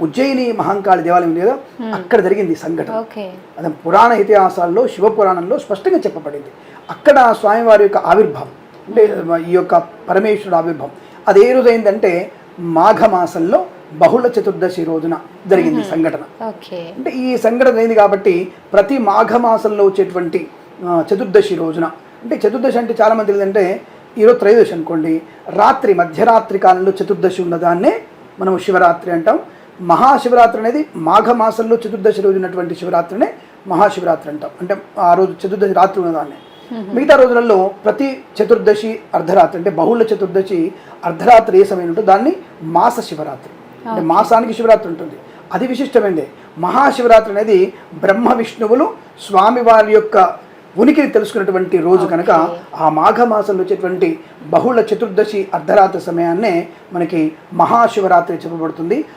ఉజ్జయిని మహంకాళి దేవాలయం ఉంది కదా, అక్కడ జరిగింది సంఘటన. అది పురాణ ఇతిహాసాల్లో శివపురాణంలో స్పష్టంగా చెప్పబడింది. అక్కడ స్వామివారి యొక్క ఆవిర్భావం, అంటే ఈ యొక్క పరమేశ్వరుడు ఆవిర్భావం అది ఏ రోజు అయిందంటే మాఘమాసంలో బహుళ చతుర్దశి రోజున జరిగింది సంఘటన. అంటే ఈ సంఘటన అయింది కాబట్టి ప్రతి మాఘమాసంలో వచ్చేటువంటి చతుర్దశి రోజున, అంటే చతుర్దశి అంటే చాలా మంది ఏంటంటే ఈరోజు త్రయోదశి అనుకోండి, రాత్రి మధ్యరాత్రి కాలంలో చతుర్దశి ఉన్నదాన్నే మనం శివరాత్రి అంటాం. మహాశివరాత్రి అనేది మాఘమాసంలో చతుర్దశి రోజు ఉన్నటువంటి శివరాత్రినే మహాశివరాత్రి అంటాం. అంటే ఆ రోజు చతుర్దశి రాత్రి ఉన్నదాన్నే. మిగతా రోజులలో ప్రతి చతుర్దశి అర్ధరాత్రి, అంటే బహుళ చతుర్దశి అర్ధరాత్రి ఏ సమయం ఉంటుందో దాన్ని మాస శివరాత్రి, అంటే మాసానికి శివరాత్రి ఉంటుంది. అది విశిష్టమైనదే. మహాశివరాత్రి అనేది బ్రహ్మ విష్ణువులు స్వామివారి యొక్క ఉనికిని తెలుసుకున్నటువంటి రోజు కనుక ఆ మాఘమాసంలో వచ్చేటువంటి బహుళ చతుర్దశి అర్ధరాత్రి సమయాన్నే మనకి మహాశివరాత్రి చెప్పబడుతుంది.